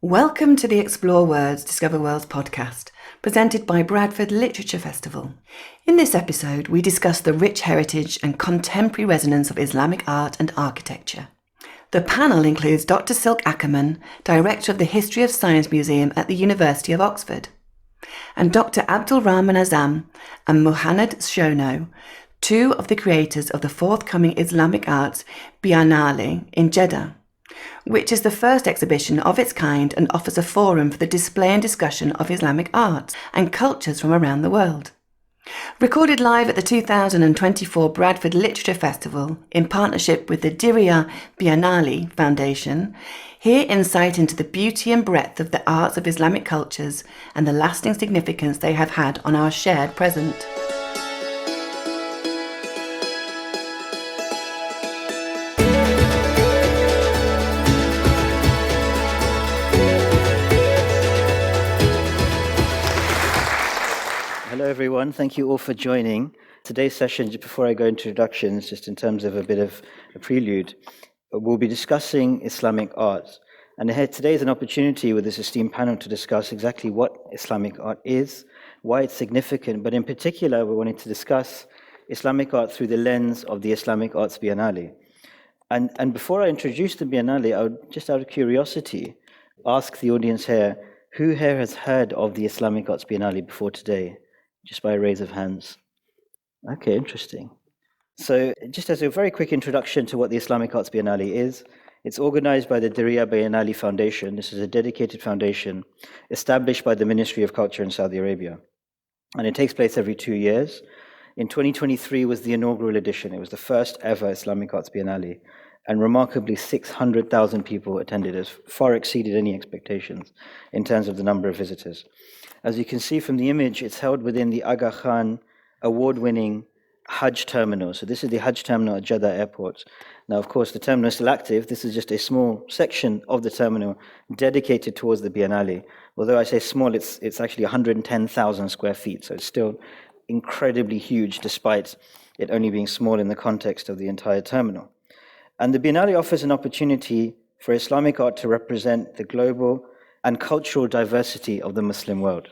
Welcome to the Explore Words, Discover Worlds podcast, presented by Bradford Literature Festival. In this episode, we discuss the rich heritage and contemporary resonance of Islamic art and architecture. The panel includes Dr Silke Ackermann, Director of the History of Science Museum at the University of Oxford, and Dr Abdulrahman Azzam and Muhannad Shono, two of the creators of the forthcoming Islamic Arts Biennale in Jeddah, which is the first exhibition of its kind and offers a forum for the display and discussion of Islamic arts and cultures from around the world. Recorded live at the 2024 Bradford Literature Festival in partnership with the Diriyah Biennale Foundation, hear insight into the beauty and breadth of the arts of Islamic cultures and the lasting significance they have had on our shared present. Hello everyone, thank you all for joining. Today's session, just before I go into introductions, just in terms of a bit of a prelude, we'll be discussing Islamic art. And today is an opportunity with this esteemed panel to discuss exactly what Islamic art is, why it's significant, but in particular we're wanting to discuss Islamic art through the lens of the Islamic Arts Biennale. And before I introduce the Biennale, I would, just out of curiosity, ask the audience here, who here has heard of the Islamic Arts Biennale before today? Just by a raise of hands. Okay, interesting. So just as a very quick introduction to what the Islamic Arts Biennale is, it's organized by the Diriyah Biennale Foundation. This is a dedicated foundation established by the Ministry of Culture in Saudi Arabia. And it takes place every 2 years. In 2023 was the inaugural edition. It was the first ever Islamic Arts Biennale. And remarkably, 600,000 people attended. It far exceeded any expectations in terms of the number of visitors. As you can see from the image, it's held within the Aga Khan award-winning Hajj terminal. So this is the Hajj terminal at Jeddah airport. Now, of course, the terminal is still active. This is just a small section of the terminal dedicated towards the Biennale. Although I say small, it's actually 110,000 square feet. So it's still incredibly huge, despite it only being small in the context of the entire terminal. And the Biennale offers an opportunity for Islamic art to represent the global and cultural diversity of the Muslim world.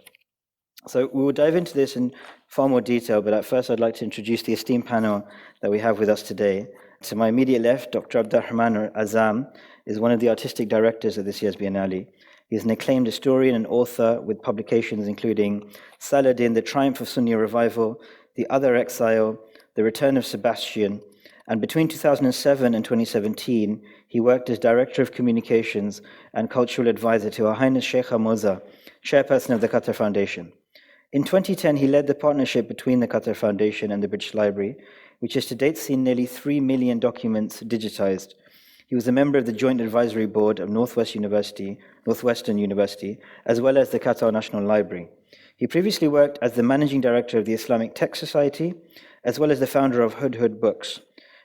So we will dive into this in far more detail, but at first I'd like to introduce the esteemed panel that we have with us today. To my immediate left, Dr. Abdulrahman Azzam is one of the artistic directors of this year's Biennale. He is an acclaimed historian and author with publications including Saladin, The Triumph of Sunni Revival, The Other Exile, The Return of Sebastian, and between 2007 and 2017, he worked as Director of Communications and Cultural Advisor to Her Highness Sheikha Moza, Chairperson of the Qatar Foundation. In 2010, he led the partnership between the Qatar Foundation and the British Library, which has to date seen nearly 3 million documents digitized. He was a member of the Joint Advisory Board of Northwestern University, as well as the Qatar National Library. He previously worked as the Managing Director of the Islamic Tech Society, as well as the founder of Hudhud Books.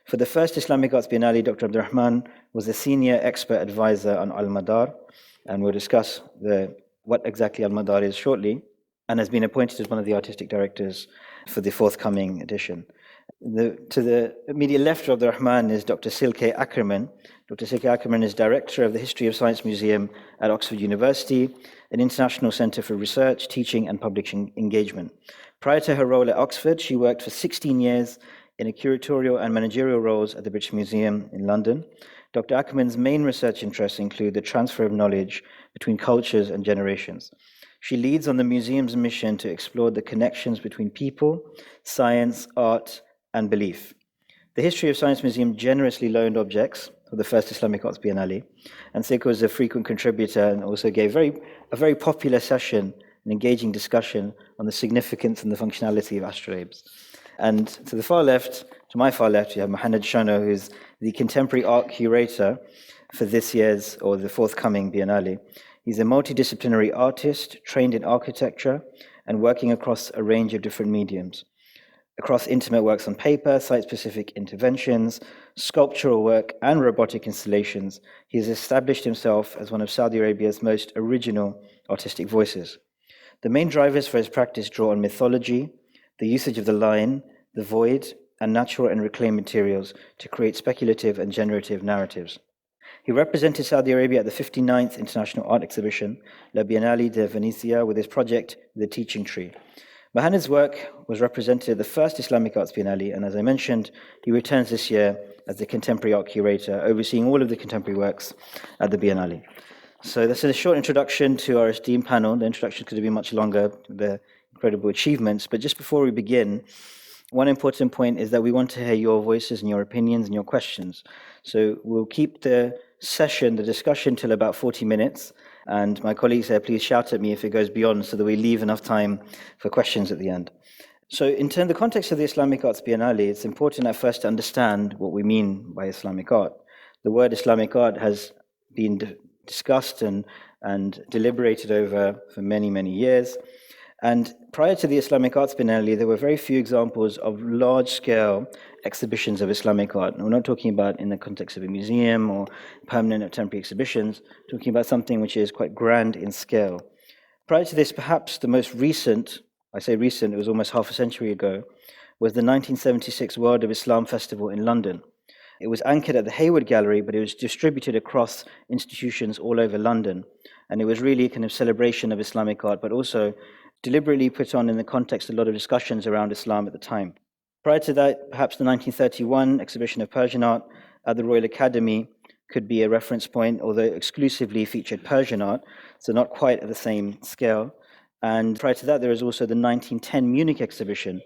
For the first Islamic Arts Biennale, Dr. Abdulrahman was a senior expert advisor on Al-Madar, and we'll discuss what exactly Al-Madar is shortly, and has been appointed as one of the artistic directors for the forthcoming edition. To the immediate left of Abdulrahman is Dr. Silke Ackermann. Dr. Silke Ackermann is Director of the History of Science Museum at Oxford University, an international centre for research, teaching and public engagement. Prior to her role at Oxford, she worked for 16 years in a curatorial and managerial roles at the British Museum in London. Dr. Ackermann's main research interests include the transfer of knowledge between cultures and generations. She leads on the museum's mission to explore the connections between people, science, art, and belief. The History of Science Museum generously loaned objects for the first Islamic Arts Biennale, and Silke was a frequent contributor and also gave a very popular session, an engaging discussion on the significance and the functionality of astrolabes. And to my far left, you have Muhannad Shono, who's the contemporary art curator for this year's or the forthcoming Biennale. He's a multidisciplinary artist, trained in architecture and working across a range of different mediums. Across intimate works on paper, site-specific interventions, sculptural work, and robotic installations, he has established himself as one of Saudi Arabia's most original artistic voices. The main drivers for his practice draw on mythology, the usage of the line, the void, and natural and reclaimed materials to create speculative and generative narratives. He represented Saudi Arabia at the 59th International Art Exhibition, La Biennale de Venezia, with his project, The Teaching Tree. Muhannad's work was represented at the first Islamic Arts Biennale, and as I mentioned, he returns this year as the contemporary art curator, overseeing all of the contemporary works at the Biennale. So this is a short introduction to our esteemed panel. The introduction could have been much longer, the incredible achievements, but just before we begin, one important point is that we want to hear your voices and your opinions and your questions. So we'll keep the session, the discussion, till about 40 minutes. And my colleagues there, please shout at me if it goes beyond so that we leave enough time for questions at the end. So in the context of the Islamic Arts Biennale, it's important at first to understand what we mean by Islamic art. The word Islamic art has been discussed and deliberated over for many, many years. And prior to the Islamic Arts Biennale, there were very few examples of large-scale exhibitions of Islamic art. And we're not talking about in the context of a museum or permanent or temporary exhibitions, talking about something which is quite grand in scale. Prior to this, perhaps the most recent, I say recent, it was almost half a century ago, was the 1976 World of Islam Festival in London. It was anchored at the Hayward Gallery, but it was distributed across institutions all over London. And it was really a kind of celebration of Islamic art, but also deliberately put on in the context of a lot of discussions around Islam at the time. Prior to that, perhaps the 1931 exhibition of Persian art at the Royal Academy could be a reference point, although exclusively featured Persian art, so not quite at the same scale. And prior to that, there was also the 1910 Munich exhibition,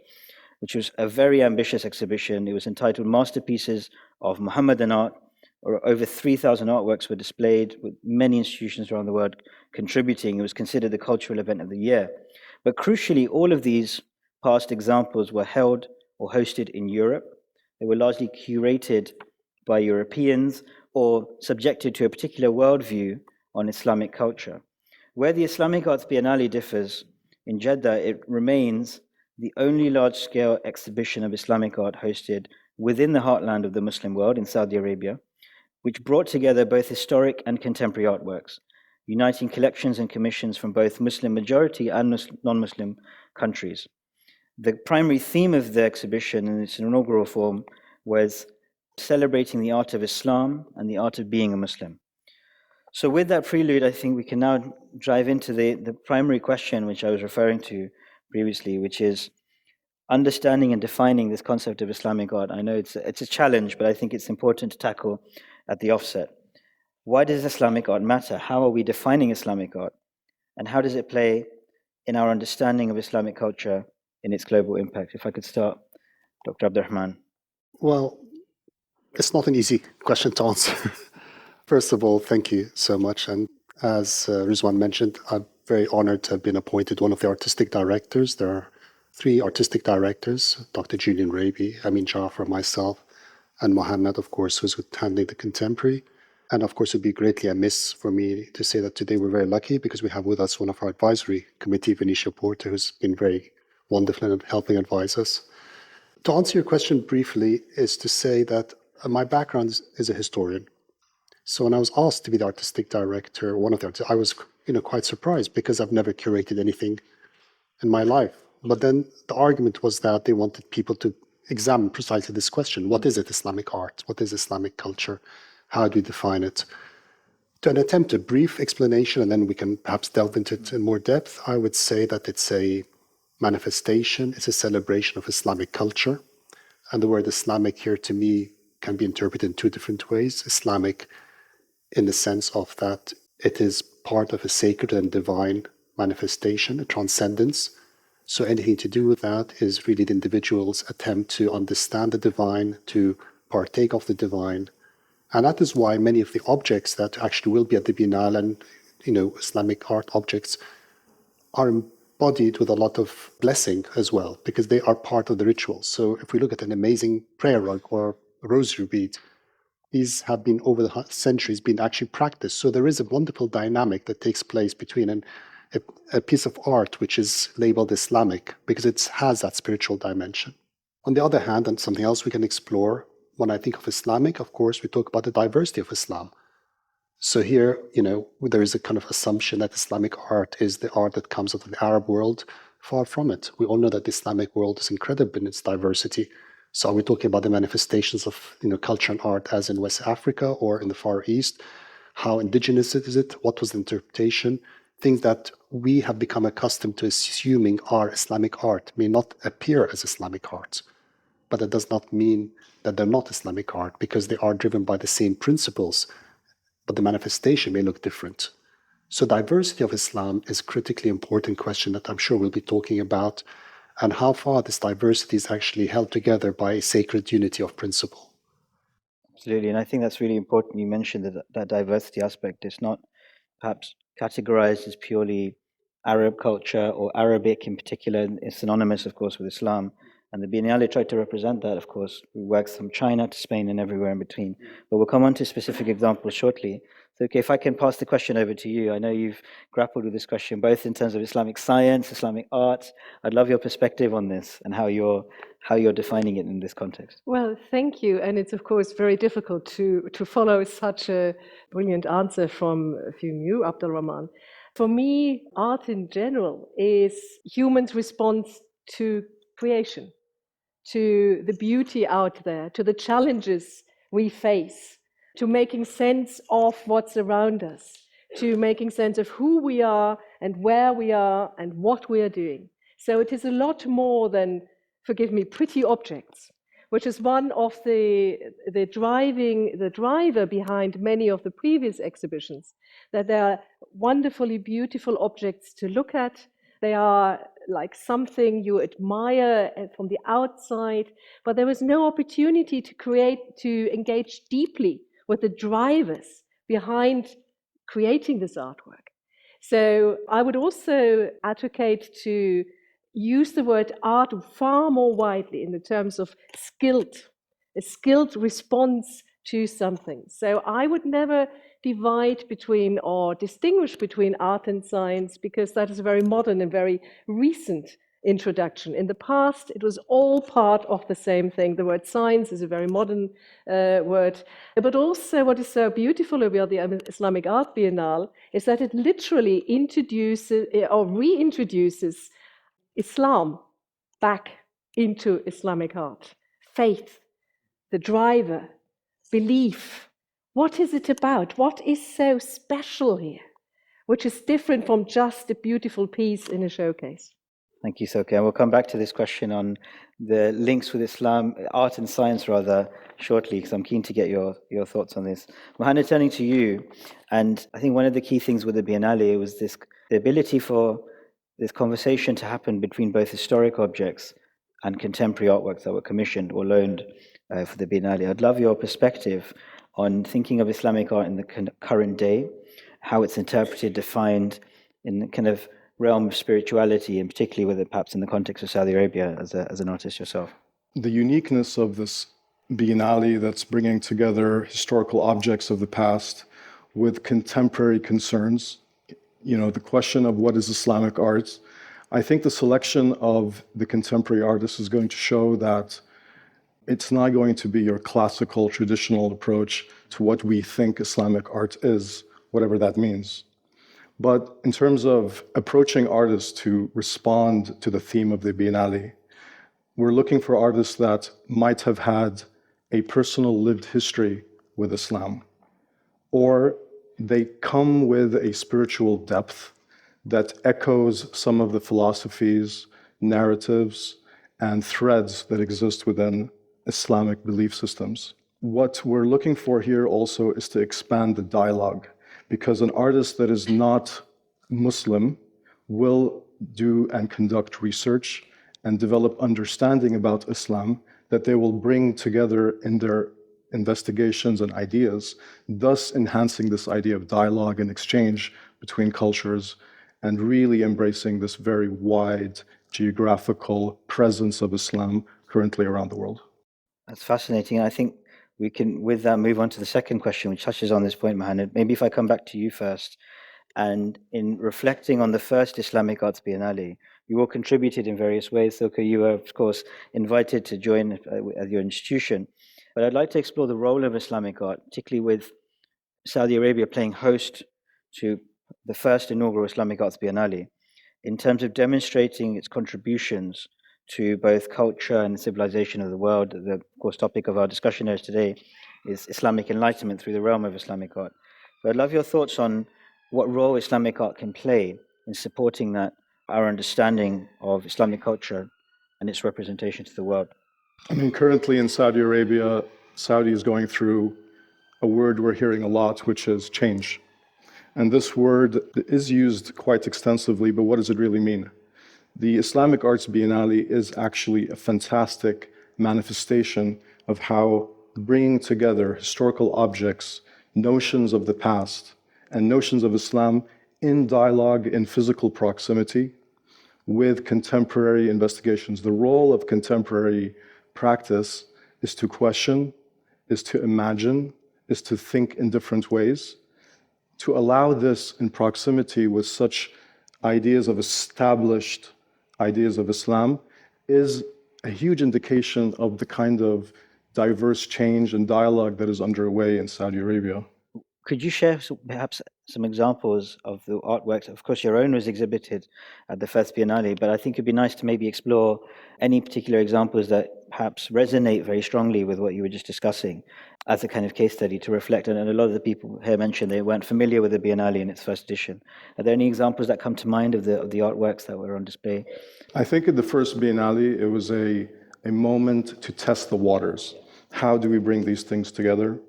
which was a very ambitious exhibition. It was entitled Masterpieces of Muhammadan Art, or over 3,000 artworks were displayed, with many institutions around the world contributing. It was considered the cultural event of the year. But crucially, all of these past examples were held or hosted in Europe. They were largely curated by Europeans or subjected to a particular worldview on Islamic culture. Where the Islamic Arts Biennale differs in Jeddah, it remains the only large-scale exhibition of Islamic art hosted within the heartland of the Muslim world in Saudi Arabia, which brought together both historic and contemporary artworks, uniting collections and commissions from both Muslim majority and non-Muslim countries. The primary theme of the exhibition in its inaugural form was celebrating the art of Islam and the art of being a Muslim. So with that prelude, I think we can now dive into the primary question which I was referring to previously, which is understanding and defining this concept of Islamic art. I know it's a challenge, but I think it's important to tackle at the offset. Why does Islamic art matter? How are we defining Islamic art? And how does it play in our understanding of Islamic culture in its global impact? If I could start, Dr. Abdulrahman. Well, it's not an easy question to answer. First of all, thank you so much. And as Rizwan mentioned, I'm very honored to have been appointed one of the artistic directors. There are 3 artistic directors, Dr. Julian Raby, Amin Jafar, myself, and Muhannad, of course, who's handling the contemporary. And of course, it would be greatly amiss for me to say that today we're very lucky because we have with us one of our advisory committee, Venetia Porter, who's been very wonderful in helping advise us. To answer your question briefly is to say that my background is a historian. So when I was asked to be the artistic director, I was quite surprised because I've never curated anything in my life. But then the argument was that they wanted people to examine precisely this question. What is it, Islamic art? What is Islamic culture? How do you define it? To attempt a brief explanation, and then we can perhaps delve into it in more depth, I would say that it's a manifestation, it's a celebration of Islamic culture. And the word Islamic here to me can be interpreted in 2 different ways. Islamic in the sense of that it is part of a sacred and divine manifestation, a transcendence. So anything to do with that is really the individual's attempt to understand the divine, to partake of the divine. And that is why many of the objects that actually will be at the Biennale and, Islamic art objects are embodied with a lot of blessing as well, because they are part of the ritual. So if we look at an amazing prayer rug or a rosary bead, these have been over the centuries been actually practiced. So there is a wonderful dynamic that takes place between a piece of art which is labeled Islamic because it has that spiritual dimension. On the other hand, and something else we can explore, when I think of Islamic, of course, we talk about the diversity of Islam. So here, there is a kind of assumption that Islamic art is the art that comes out of the Arab world. Far from it. We all know that the Islamic world is incredible in its diversity. So are we talking about the manifestations of culture and art as in West Africa or in the Far East? How indigenous is it? What was the interpretation? Things that we have become accustomed to assuming are Islamic art may not appear as Islamic art, but that does not mean that they're not Islamic art because they are driven by the same principles, but the manifestation may look different. So diversity of Islam is a critically important question that I'm sure we'll be talking about, and how far this diversity is actually held together by a sacred unity of principle. Absolutely, and I think that's really important. You mentioned that diversity aspect. It's not perhaps categorized as purely Arab culture or Arabic in particular. It's synonymous, of course, with Islam. And the Biennale tried to represent that, of course. We works from China to Spain and everywhere in between. But we'll come on to specific examples shortly. So, okay, if I can pass the question over to you. I know you've grappled with this question, both in terms of Islamic science, Islamic arts. I'd love your perspective on this and how you're defining it in this context. Well, thank you. And it's, of course, very difficult to follow such a brilliant answer from you, Abdulrahman. For me, art in general is humans' response to creation, to the beauty out there, to the challenges we face, to making sense of what's around us, to making sense of who we are and where we are and what we are doing. So it is a lot more than, forgive me, pretty objects, which is one of the driver behind many of the previous exhibitions, that they are wonderfully beautiful objects to look at. They are like something you admire from the outside, but there was no opportunity to engage deeply with the drivers behind creating this artwork. So I would also advocate to use the word art far more widely in the terms of a skilled response to something. So I would never divide between or distinguish between art and science, because that is a very modern and very recent introduction. In the past, it was all part of the same thing. The word science is a very modern word. But also what is so beautiful about the Islamic Art Biennale is that it literally introduces or reintroduces Islam back into Islamic art. Faith, the driver, belief. What is it about? What is so special here, which is different from just a beautiful piece in a showcase? Thank you, Silke. And we'll come back to this question on the links with Islam, art and science rather, shortly, because I'm keen to get your thoughts on this. Muhannad, turning to you, and I think one of the key things with the Biennale was the ability for this conversation to happen between both historic objects and contemporary artworks that were commissioned or loaned for the Biennale. I'd love your perspective on thinking of Islamic art in the current day, how it's interpreted, defined in the kind of realm of spirituality, and particularly with it perhaps in the context of Saudi Arabia as an artist yourself. The uniqueness of this Biennale that's bringing together historical objects of the past with contemporary concerns, the question of what is Islamic art. I think the selection of the contemporary artists is going to show that it's not going to be your classical, traditional approach to what we think Islamic art is, whatever that means. But in terms of approaching artists to respond to the theme of the Biennale, we're looking for artists that might have had a personal lived history with Islam, or they come with a spiritual depth that echoes some of the philosophies, narratives, and threads that exist within Islamic belief systems. What we're looking for here also is to expand the dialogue, because an artist that is not Muslim will do and conduct research and develop understanding about Islam that they will bring together in their investigations and ideas, thus enhancing this idea of dialogue and exchange between cultures and really embracing this very wide geographical presence of Islam currently around the world. That's fascinating. I think we can, with that, move on to the second question, which touches on this point, Muhannad. Maybe if I come back to you first, and in reflecting on the first Islamic Arts Biennale, you all contributed in various ways. Silke, you were, of course, invited to join at your institution. But I'd like to explore the role of Islamic art, particularly with Saudi Arabia playing host to the first inaugural Islamic Arts Biennale, in terms of demonstrating its contributions to both culture and civilization of the world. The, of course, topic of our discussion here today is Islamic Enlightenment through the realm of Islamic art. But I'd love your thoughts on what role Islamic art can play in supporting that, our understanding of Islamic culture and its representation to the world. I mean, currently in Saudi Arabia, Saudi is going through a word we're hearing a lot, which is change. And this word is used quite extensively, but what does it really mean? The Islamic Arts Biennale is actually a fantastic manifestation of how bringing together historical objects, notions of the past, and notions of Islam in dialogue, in physical proximity, with contemporary investigations. The role of contemporary practice is to question, is to imagine, is to think in different ways. To allow this in proximity with such ideas of established ideas of Islam is a huge indication of the kind of diverse change and dialogue that is underway in Saudi Arabia. Could you share perhaps some examples of the artworks? Of course, your own was exhibited at the first Biennale, but I think it'd be nice to maybe explore any particular examples that perhaps resonate very strongly with what you were just discussing as a kind of case study to reflect. And a lot of the people here mentioned they weren't familiar with the Biennale in its first edition. Are there any examples that come to mind of the artworks that were on display? I think at the first Biennale, it was a moment to test the waters. How do we bring these things together?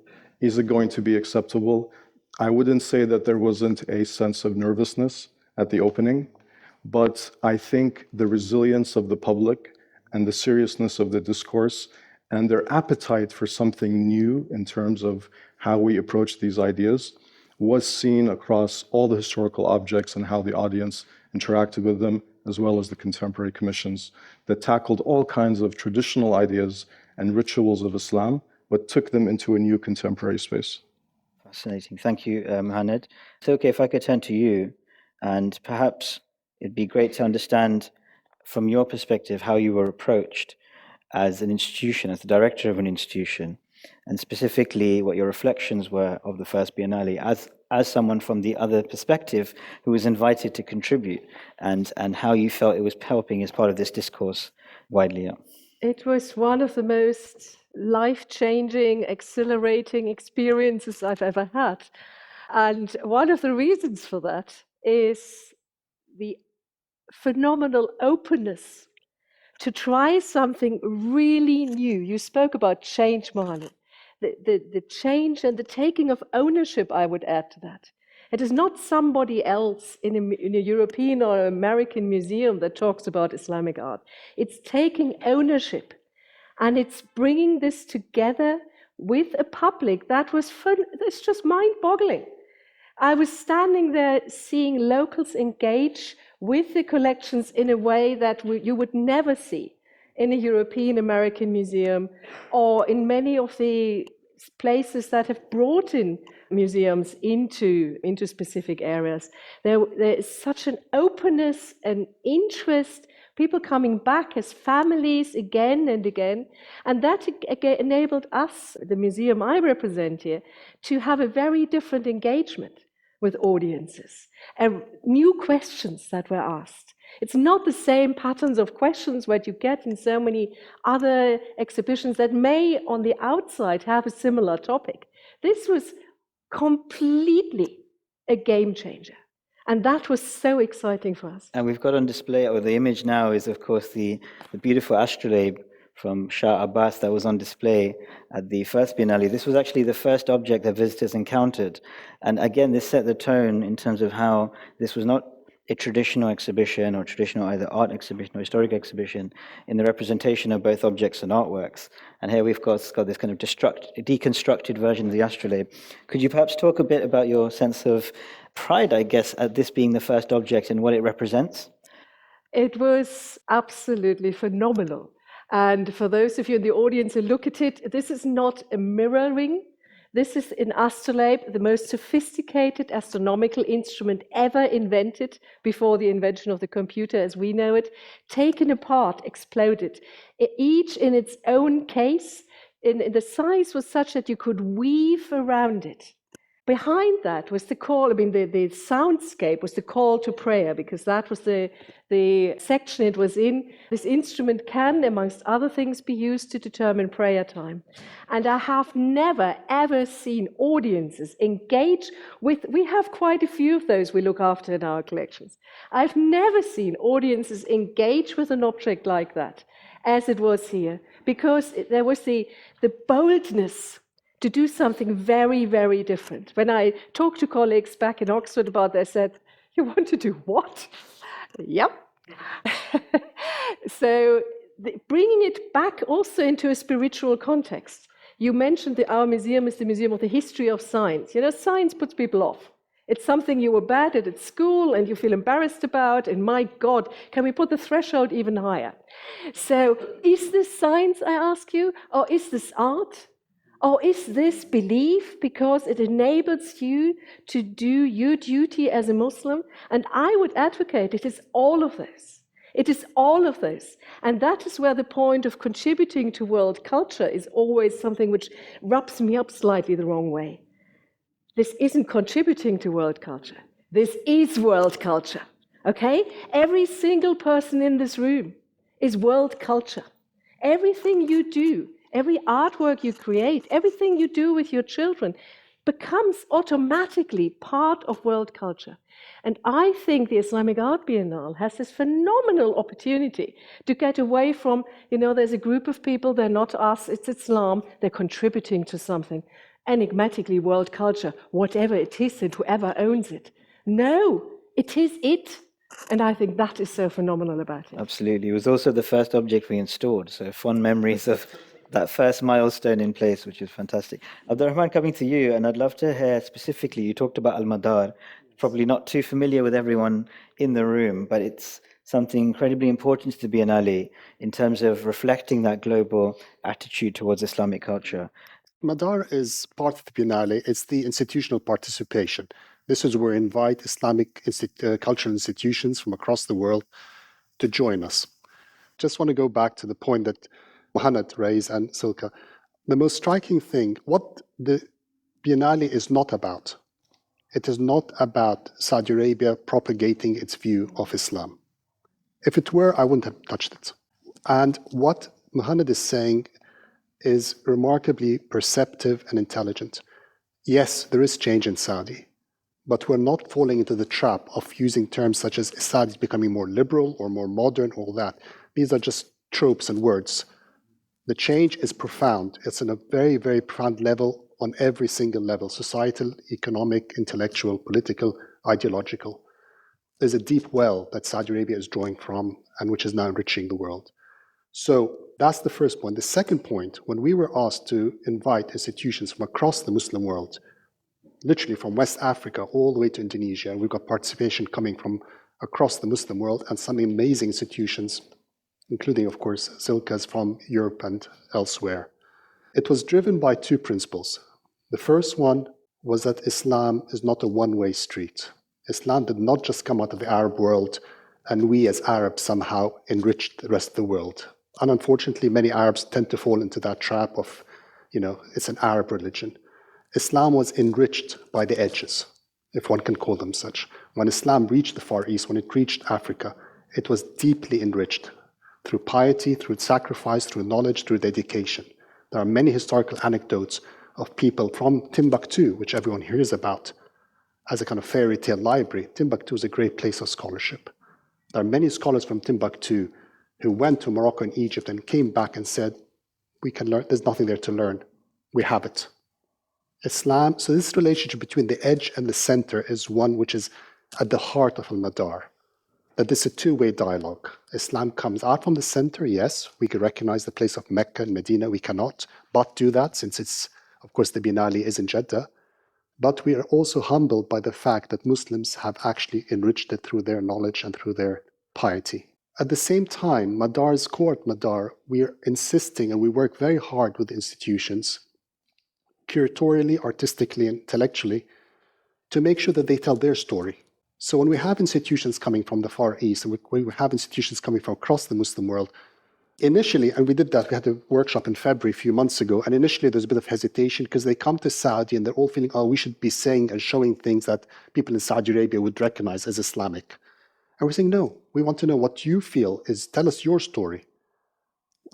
Is it going to be acceptable? I wouldn't say that there wasn't a sense of nervousness at the opening, but I think the resilience of the public and the seriousness of the discourse and their appetite for something new in terms of how we approach these ideas was seen across all the historical objects and how the audience interacted with them, as well as the contemporary commissions that tackled all kinds of traditional ideas and rituals of Islam, but took them into a new contemporary space. Fascinating. Thank you, Muhannad. So, okay, if I could turn to you, and perhaps it'd be great to understand from your perspective how you were approached as an institution, as the director of an institution, and specifically what your reflections were of the first Biennale as someone from the other perspective who was invited to contribute, and how you felt it was helping as part of this discourse widely up. It was one of the most life-changing, exhilarating experiences I've ever had. And one of the reasons for that is the phenomenal openness to try something really new. You spoke about change, Muhannad. The change and the taking of ownership, I would add to that. It is not somebody else in a European or American museum that talks about Islamic art. It's taking ownership, and it's bringing this together with a public that was fun. It's just mind-boggling. I was standing there seeing locals engage with the collections in a way that you would never see in a European American museum or in many of the places that have brought in museums into specific areas. There is such an openness and interest, people coming back as families again and again, and that again enabled us, the museum I represent here, to have a very different engagement with audiences and new questions that were asked. It's not the same patterns of questions what you get in so many other exhibitions that may on the outside have a similar topic. This was completely a game changer. And that was so exciting for us. And we've got on display, or the image now is, of course, the beautiful astrolabe from Shah Abbas that was on display at the first Biennale. This was actually the first object that visitors encountered. And again, this set the tone in terms of how this was not a traditional exhibition or traditional either art exhibition or historic exhibition in the representation of both objects and artworks. And here we've got this kind of deconstructed version of the astrolabe. Could you perhaps talk a bit about your sense of pride, I guess, at this being the first object and what it represents? It was absolutely phenomenal. And for those of you in the audience who look at it, this is not a mirroring. This is an astrolabe, the most sophisticated astronomical instrument ever invented before the invention of the computer as we know it, taken apart, exploded, each in its own case. The size was such that you could weave around it. Behind that was the call, the soundscape was the call to prayer, because that was the section it was in. This instrument can, amongst other things, be used to determine prayer time. And I have never, ever seen audiences engage with, we have quite a few of those we look after in our collections. I've never seen audiences engage with an object like that, as it was here, because there was the boldness to do something very, very different. When I talked to colleagues back in Oxford about this, they said, "You want to do what?" Yep. So bringing it back also into a spiritual context. You mentioned that our museum is the Museum of the History of Science. You know, science puts people off. It's something you were bad at school and you feel embarrassed about, and my God, can we put the threshold even higher? So is this science, I ask you, or is this art? Or is this belief because it enables you to do your duty as a Muslim? And I would advocate it is all of this. It is all of this. And that is where the point of contributing to world culture is always something which rubs me up slightly the wrong way. This isn't contributing to world culture. This is world culture, okay? Every single person in this room is world culture. Everything you do, every artwork you create, everything you do with your children becomes automatically part of world culture. And I think the Islamic Art Biennale has this phenomenal opportunity to get away from, there's a group of people, they're not us, it's Islam, they're contributing to something. Enigmatically world culture, whatever it is and whoever owns it. No, it is it. And I think that is so phenomenal about it. Absolutely. It was also the first object we installed, so fond memories of that first milestone in place, which is fantastic. Abdulrahman, coming to you, and I'd love to hear specifically, you talked about Al-Madar, probably not too familiar with everyone in the room, but it's something incredibly important to the Biennale in terms of reflecting that global attitude towards Islamic culture. Madar is part of the Biennale. It's the institutional participation. This is where we invite Islamic cultural institutions from across the world to join us. Just want to go back to the point that Muhannad raised and Silke. The most striking thing, what the Biennale is not about, it is not about Saudi Arabia propagating its view of Islam. If it were, I wouldn't have touched it. And what Muhannad is saying is remarkably perceptive and intelligent. Yes, there is change in Saudi, but we're not falling into the trap of using terms such as Saudi is becoming more liberal or more modern, all that. These are just tropes and words. The change is profound. It's on a very, very profound level on every single level, societal, economic, intellectual, political, ideological. There's a deep well that Saudi Arabia is drawing from and which is now enriching the world. So that's the first point. The second point, when we were asked to invite institutions from across the Muslim world, literally from West Africa all the way to Indonesia, and we've got participation coming from across the Muslim world and some amazing institutions, including, of course, Silke's from Europe and elsewhere. It was driven by two principles. The first one was that Islam is not a one-way street. Islam did not just come out of the Arab world and we as Arabs somehow enriched the rest of the world. And unfortunately, many Arabs tend to fall into that trap of, it's an Arab religion. Islam was enriched by the edges, if one can call them such. When Islam reached the Far East, when it reached Africa, it was deeply enriched through piety, through sacrifice, through knowledge, through dedication. There are many historical anecdotes of people from Timbuktu, which everyone hears about as a kind of fairy tale library. Timbuktu is a great place of scholarship. There are many scholars from Timbuktu who went to Morocco and Egypt and came back and said, we can learn, there's nothing there to learn. We have it. Islam, so this relationship between the edge and the center is one which is at the heart of Al-Madar. That this is a two-way dialogue. Islam comes out from the center, yes, we can recognize the place of Mecca and Medina, we cannot but do that since it's, of course, the Biennale is in Jeddah. But we are also humbled by the fact that Muslims have actually enriched it through their knowledge and through their piety. At the same time, Madar's court, Madar, we are insisting and we work very hard with institutions, curatorially, artistically, intellectually, to make sure that they tell their story. So when we have institutions coming from the Far East, and we have institutions coming from across the Muslim world, initially, and we did that, we had a workshop in February a few months ago, and initially there's a bit of hesitation because they come to Saudi and they're all feeling, oh, we should be saying and showing things that people in Saudi Arabia would recognize as Islamic. And we're saying, no, we want to know what you feel is, tell us your story.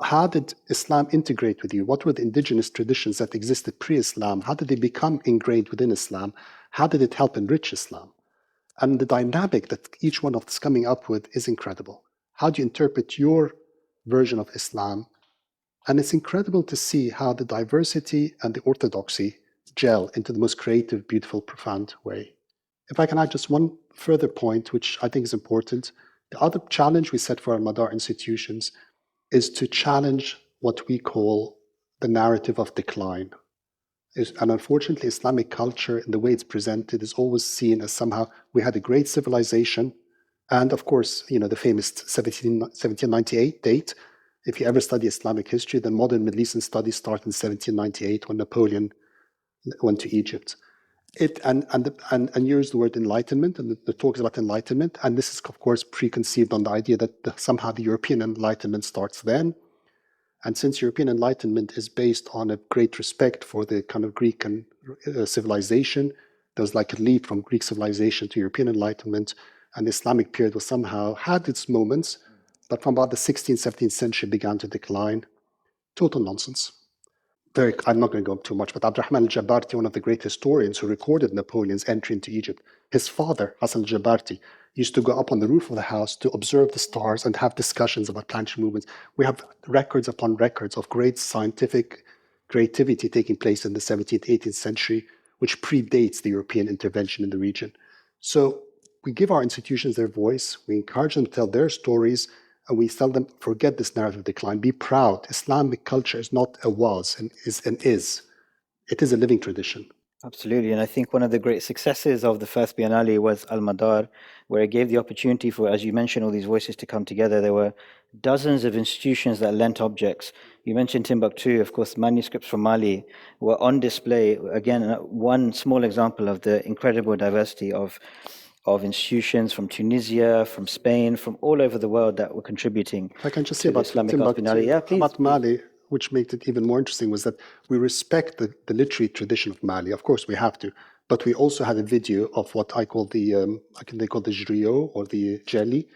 How did Islam integrate with you? What were the indigenous traditions that existed pre-Islam? How did they become ingrained within Islam? How did it help enrich Islam? And the dynamic that each one of us coming up with is incredible. How do you interpret your version of Islam? And it's incredible to see how the diversity and the orthodoxy gel into the most creative, beautiful, profound way. If I can add just one further point, which I think is important, the other challenge we set for our Madar institutions is to challenge what we call the narrative of decline. And unfortunately, Islamic culture, in the way it's presented, is always seen as somehow we had a great civilization. And of course, the famous 1798 date. If you ever study Islamic history, then modern Middle Eastern studies start in 1798 when Napoleon went to Egypt. And use the word Enlightenment, and the talk is about Enlightenment. And this is, of course, preconceived on the idea that somehow the European Enlightenment starts then. And since European Enlightenment is based on a great respect for the kind of Greek and civilization, there was like a leap from Greek civilization to European Enlightenment, and the Islamic period was somehow had its moments, but from about the 16th, 17th century began to decline. Total nonsense. I'm not going to go too much, but Abdulrahman al-Jabarti, one of the great historians who recorded Napoleon's entry into Egypt, his father, Hassan al-Jabarti, used to go up on the roof of the house to observe the stars and have discussions about planetary movements. We have records upon records of great scientific creativity taking place in the 17th, 18th century, which predates the European intervention in the region. So we give our institutions their voice, we encourage them to tell their stories, and we tell them, forget this narrative of decline, be proud. Islamic culture is not a was and is. It is a living tradition. Absolutely, and I think one of the great successes of the first Biennale was Al-Madar, where it gave the opportunity for, as you mentioned, all these voices to come together. There were dozens of institutions that lent objects. You mentioned Timbuktu, of course, manuscripts from Mali were on display. Again, one small example of the incredible diversity of institutions from Tunisia, from Spain, from all over the world that were contributing. If I can just say about Islamic Arts Biennale. Yeah, please. About Mali, which made it even more interesting, was that we respect the literary tradition of Mali. Of course, we have to, but we also had a video of what I call the they call the griot or the jelly,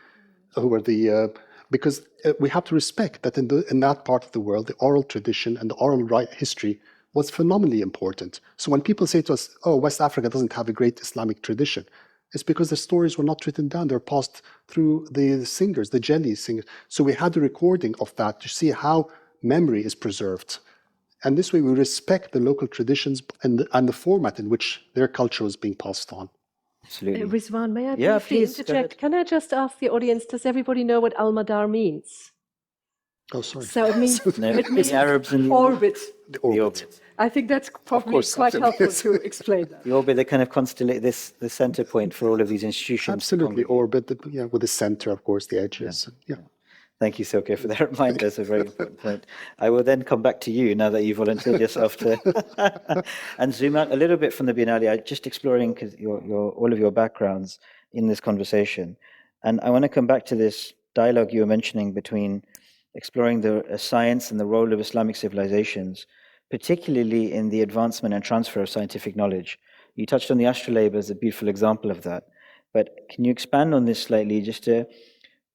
or the because we have to respect that in that part of the world, the oral tradition and the oral history was phenomenally important. So when people say to us, "Oh, West Africa doesn't have a great Islamic tradition," it's because the stories were not written down. They're passed through the singers, the jelly singers. So we had a recording of that to see how memory is preserved. And this way we respect the local traditions and the format in which their culture was being passed on. Absolutely. Rizwan, may I please interject? Can I just ask the audience, does everybody know what Al-Madar means? Oh, sorry. So it means, it means Arabs in the orbit. The orbit. I think that's probably quite helpful to explain that. The orbit, they kind of constellate the center point for all of these institutions. Absolutely, orbit, with the center, of course, the edges. Yeah. Thank you, Silke, for that reminder. That's a very important point. I will then come back to you now that you volunteered yourself to and zoom out a little bit from the Biennale, just exploring because all of your backgrounds in this conversation. And I want to come back to this dialogue you were mentioning between exploring the science and the role of Islamic civilizations, particularly in the advancement and transfer of scientific knowledge. You touched on the astrolabe as a beautiful example of that. But can you expand on this slightly, just to,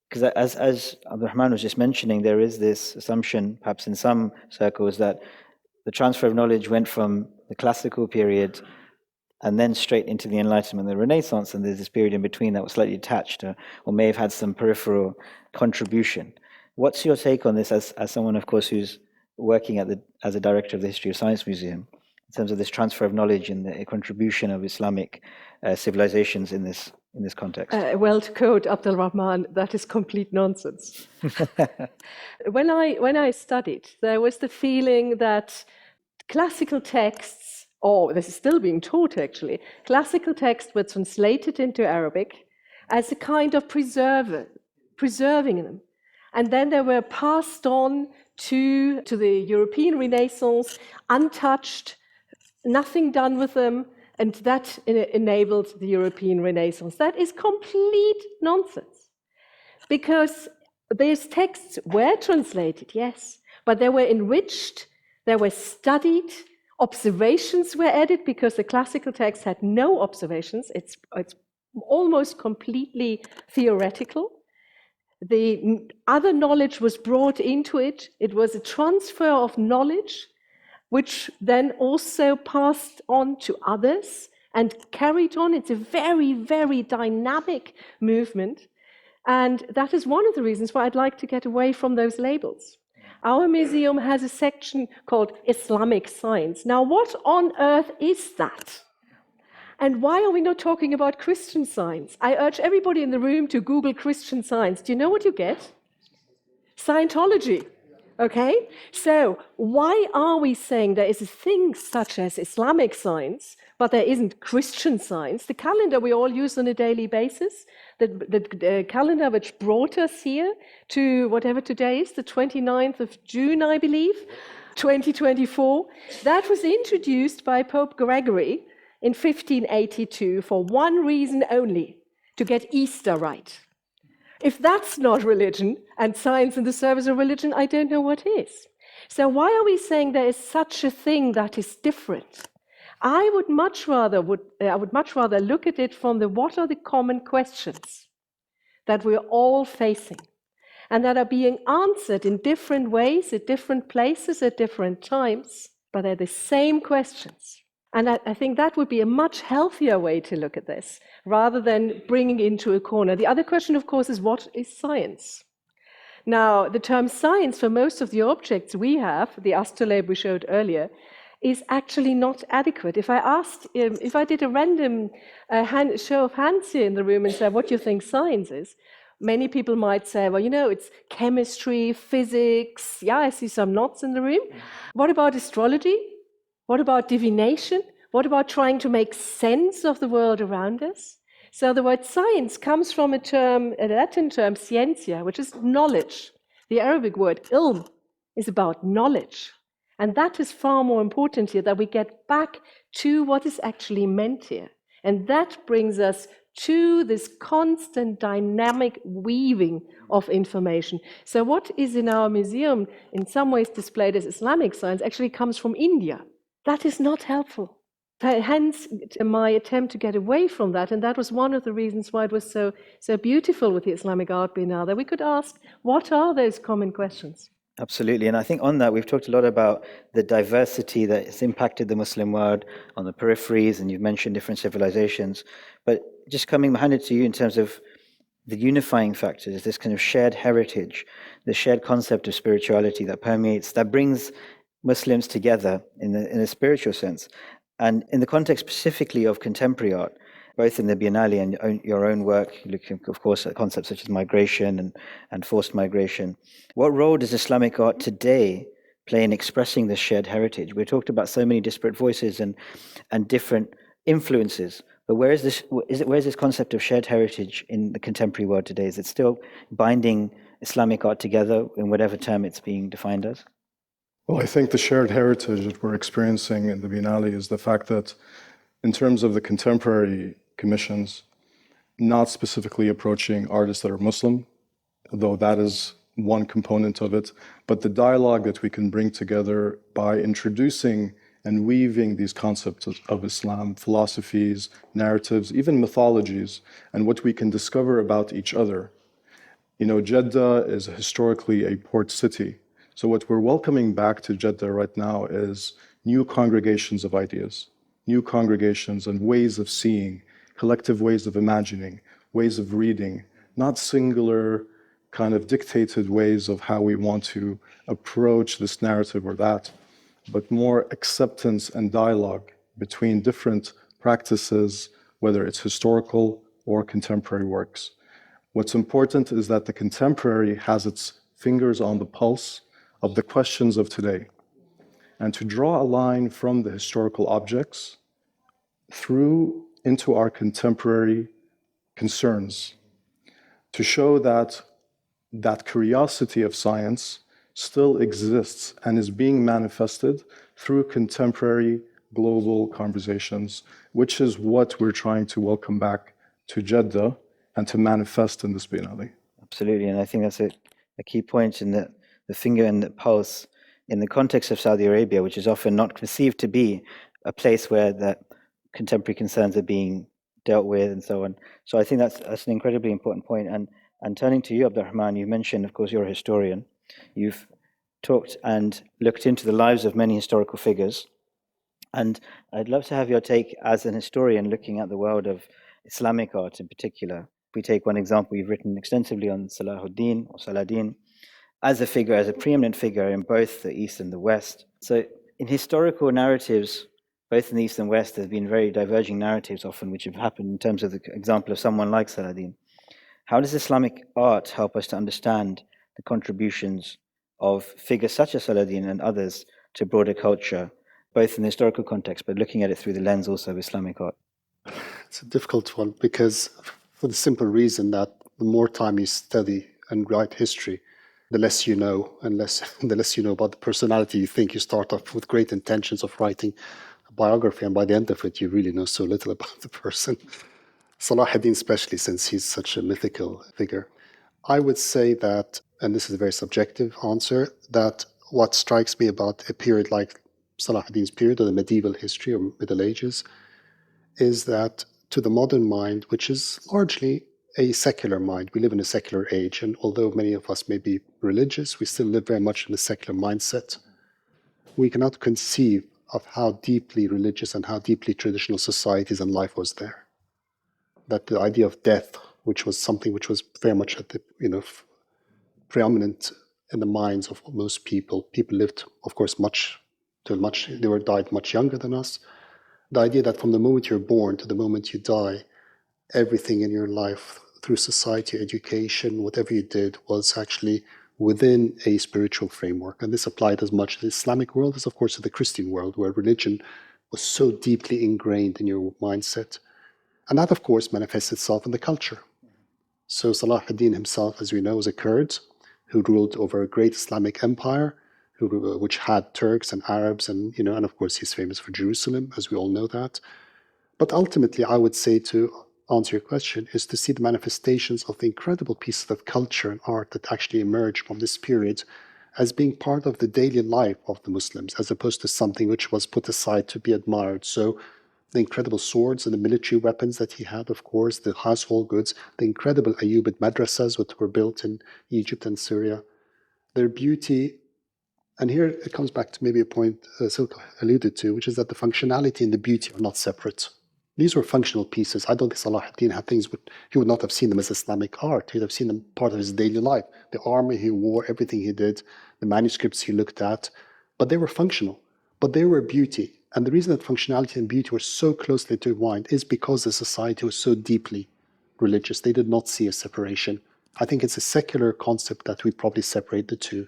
because as Abdulrahman was just mentioning, there is this assumption, perhaps in some circles, that the transfer of knowledge went from the classical period and then straight into the Enlightenment and the Renaissance, and there's this period in between that was slightly detached or may have had some peripheral contribution. What's your take on this as someone, of course, who's working as a director of the History of Science Museum, in terms of this transfer of knowledge and the contribution of Islamic civilizations in this context? Well, to quote Abdulrahman, that is complete nonsense. When I studied, there was the feeling that classical texts, this is still being taught actually, classical texts were translated into Arabic as a kind of preserving them. And then they were passed on to the European Renaissance, untouched, nothing done with them, and that enabled the European Renaissance. That is complete nonsense. Because These texts were translated, yes, but they were enriched, they were studied, observations were added because the classical text had no observations. It's almost completely theoretical. The other knowledge was brought into it. It was a transfer of knowledge, which then also passed on to others and carried on. It's a very, very dynamic movement. And that is one of the reasons why I'd like to get away from those labels. Our museum has a section called Islamic Science. Now, what on earth is that? And why are we not talking about Christian Science? I urge everybody in the room to Google Christian Science. Do you know what you get? Scientology. Okay? So, why are we saying there is a thing such as Islamic science, but there isn't Christian science? The calendar we all use on a daily basis, the calendar which brought us here to whatever today is, the 29th of June, I believe, 2024, that was introduced by Pope Gregory in 1582 for one reason only, to get Easter right. If that's not religion and science in the service of religion, I don't know what is. So why are we saying there is such a thing that is different? I would much rather look at it from what are the common questions that we're all facing and that are being answered in different ways, at different places, at different times, but they're the same questions. And I think that would be a much healthier way to look at this, rather than bringing into a corner. The other question, of course, is what is science? Now, the term science for most of the objects we have, the astrolabe we showed earlier, is actually not adequate. If I did a random show of hands here in the room and said, what do you think science is? Many people might say, well, it's chemistry, physics. Yeah, I see some nods in the room. What about astrology? What about divination? What about trying to make sense of the world around us? So the word science comes from a Latin term, scientia, which is knowledge. The Arabic word ilm is about knowledge. And that is far more important here, that we get back to what is actually meant here. And that brings us to this constant dynamic weaving of information. So what is in our museum, in some ways displayed as Islamic science, actually comes from India. That is not helpful. Hence, my attempt to get away from that, and that was one of the reasons why it was so beautiful with the Islamic Art Biennale, that we could ask, what are those common questions? Absolutely. And I think on that, we've talked a lot about the diversity that has impacted the Muslim world on the peripheries, and you've mentioned different civilizations. But just coming, Muhannad, to you in terms of the unifying factors, this kind of shared heritage, the shared concept of spirituality that permeates, that brings Muslims together in a spiritual sense. And in the context specifically of contemporary art, both in the Biennale and your own work, looking, of course, at concepts such as migration and forced migration, what role does Islamic art today play in expressing this shared heritage? We talked about so many disparate voices and different influences, but where is this concept of shared heritage in the contemporary world today? Is it still binding Islamic art together in whatever term it's being defined as? Well, I think the shared heritage that we're experiencing in the Biennale is the fact that in terms of the contemporary commissions, not specifically approaching artists that are Muslim, though that is one component of it, but the dialogue that we can bring together by introducing and weaving these concepts of Islam, philosophies, narratives, even mythologies, and what we can discover about each other. Jeddah is historically a port city. So what we're welcoming back to Jeddah right now is new congregations of ideas, new congregations and ways of seeing, collective ways of imagining, ways of reading, not singular kind of dictated ways of how we want to approach this narrative or that, but more acceptance and dialogue between different practices, whether it's historical or contemporary works. What's important is that the contemporary has its fingers on the pulse of the questions of today, and to draw a line from the historical objects through into our contemporary concerns, to show that curiosity of science still exists and is being manifested through contemporary global conversations, which is what we're trying to welcome back to Jeddah and to manifest in this Biennale. Absolutely, and I think that's a a key point in the finger and the pulse in the context of Saudi Arabia, which is often not perceived to be a place where the contemporary concerns are being dealt with and so on. So I think that's an incredibly important point. And turning to you, Abdulrahman, you mentioned, of course, you're a historian. You've talked and looked into the lives of many historical figures. And I'd love to have your take as an historian looking at the world of Islamic art in particular. If we take one example, you've written extensively on Salahuddin or Saladin as a figure, as a preeminent figure in both the East and the West. So in historical narratives, both in the East and West, there have been very diverging narratives often, which have happened in terms of the example of someone like Saladin. How does Islamic art help us to understand the contributions of figures such as Saladin and others to broader culture, both in the historical context, but looking at it through the lens also of Islamic art? It's a difficult one because for the simple reason that the more time you study and write history, the less you know, and the less you know about the personality. You think you start off with great intentions of writing a biography, and by the end of it, you really know so little about the person. Salahuddin, especially since he's such a mythical figure. I would say that, and this is a very subjective answer, that what strikes me about a period like Salahuddin's period, or the medieval history or Middle Ages, is that to the modern mind, which is largely a secular mind, we live in a secular age, and although many of us may be religious, we still live very much in a secular mindset. We cannot conceive of how deeply religious and how deeply traditional societies and life was there. That the idea of death, which was something which was very much at the preeminent in the minds of most people. People lived, of course, died much younger than us. The idea that from the moment you're born to the moment you die, everything in your life, through society, education, whatever you did, was actually within a spiritual framework. And this applied as much to the Islamic world as, of course, to the Christian world, where religion was so deeply ingrained in your mindset. And that, of course, manifests itself in the culture. So Salahuddin himself, as we know, was a Kurd who ruled over a great Islamic empire, which had Turks and Arabs, and of course he's famous for Jerusalem, as we all know that. But ultimately, I would say, to answer your question, is to see the manifestations of the incredible pieces of culture and art that actually emerge from this period as being part of the daily life of the Muslims, as opposed to something which was put aside to be admired. So the incredible swords and the military weapons that he had, of course, the household goods, the incredible Ayyubid madrasas which were built in Egypt and Syria, their beauty. And here it comes back to maybe a point Silke alluded to, which is that the functionality and the beauty are not separate. These were functional pieces. I don't think Salahuddin had things, he would not have seen them as Islamic art. He'd have seen them part of his daily life. The armor he wore, everything he did, the manuscripts he looked at, but they were functional, but they were beauty. And the reason that functionality and beauty were so closely intertwined is because the society was so deeply religious. They did not see a separation. I think it's a secular concept that we probably separate the two.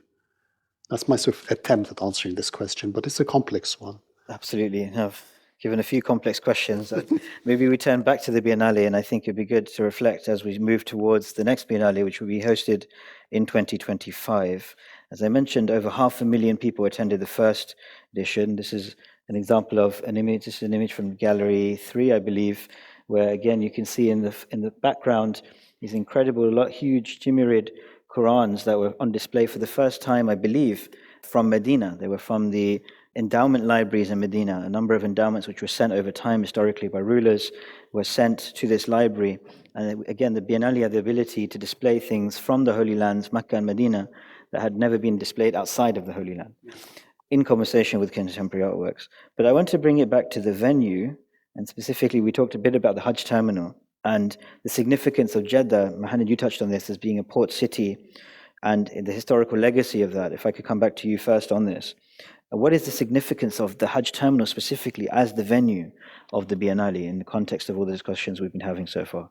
That's my sort of attempt at answering this question, but it's a complex one. Absolutely. I've given a few complex questions. Maybe we turn back to the Biennale, and I think it'd be good to reflect as we move towards the next Biennale, which will be hosted in 2025. As I mentioned, over 500,000 people attended the first edition. This is an example of an image. This is an image from Gallery 3, I believe, where again you can see in the background these incredible, huge Timurid Qurans that were on display for the first time, I believe, from Medina. They were from the endowment libraries in Medina. A number of endowments which were sent over time historically by rulers were sent to this library. And again, the Biennale had the ability to display things from the Holy Lands, Mecca and Medina, that had never been displayed outside of the Holy Land, in conversation with contemporary artworks. But I want to bring it back to the venue, and specifically we talked a bit about the Hajj terminal and the significance of Jeddah. Muhannad, you touched on this as being a port city and the historical legacy of that. If I could come back to you first on this. What is the significance of the Hajj terminal specifically as the venue of the Biennale in the context of all the discussions we've been having so far?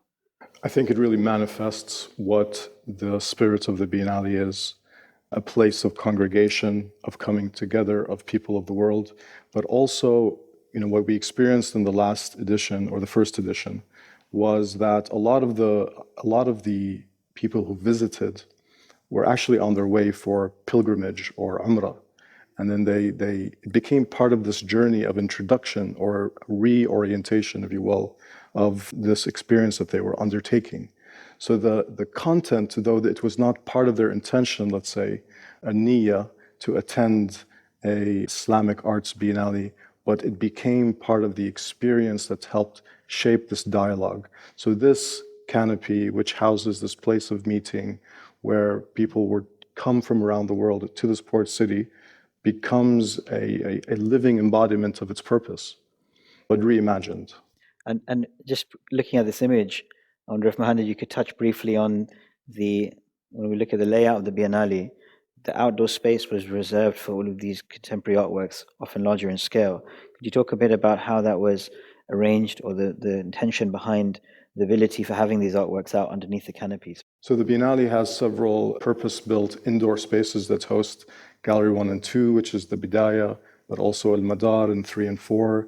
I think it really manifests what the spirit of the Biennale is. A place of congregation, of coming together of people of the world, but also, what we experienced in the last edition or the first edition was that a lot of the people who visited were actually on their way for pilgrimage or Umrah. And then they became part of this journey of introduction or reorientation, if you will, of this experience that they were undertaking. So the content, though it was not part of their intention, let's say, a niyyah to attend a Islamic Arts Biennale, but it became part of the experience that helped shape this dialogue. So this canopy, which houses this place of meeting where people would come from around the world to this port city, becomes a living embodiment of its purpose, but reimagined. And just looking at this image, I wonder if Muhannad, you could touch briefly on when we look at the layout of the Biennale, the outdoor space was reserved for all of these contemporary artworks, often larger in scale. Could you talk a bit about how that was arranged, or the intention behind the ability for having these artworks out underneath the canopies? So the Biennale has several purpose-built indoor spaces that host Gallery 1 and 2, which is the Bidaya, but also Al Madar in 3 and 4.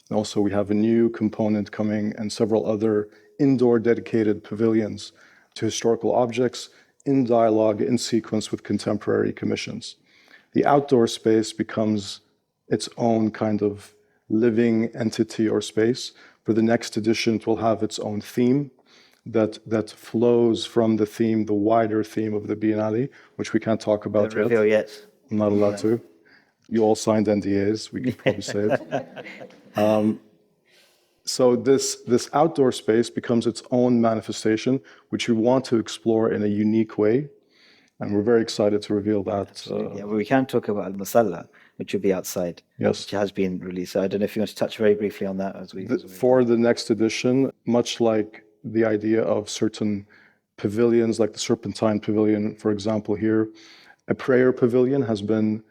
And also we have a new component coming and several other indoor dedicated pavilions to historical objects in dialogue, in sequence with contemporary commissions. The outdoor space becomes its own kind of living entity or space. For the next edition, it will have its own theme that flows from the wider theme of the Biennale, which we can't talk about Don't reveal yet. I'm not allowed to. You all signed NDAs, we could probably say it. So this outdoor space becomes its own manifestation, which we want to explore in a unique way. And we're very excited to reveal that. Yeah, well, we can talk about Al-Musalla, which will be outside, Yes. which has been released. So I don't know if you want to touch very briefly on that as we... For the next edition, much like the idea of certain pavilions, like the Serpentine Pavilion, for example, here, a prayer pavilion has been,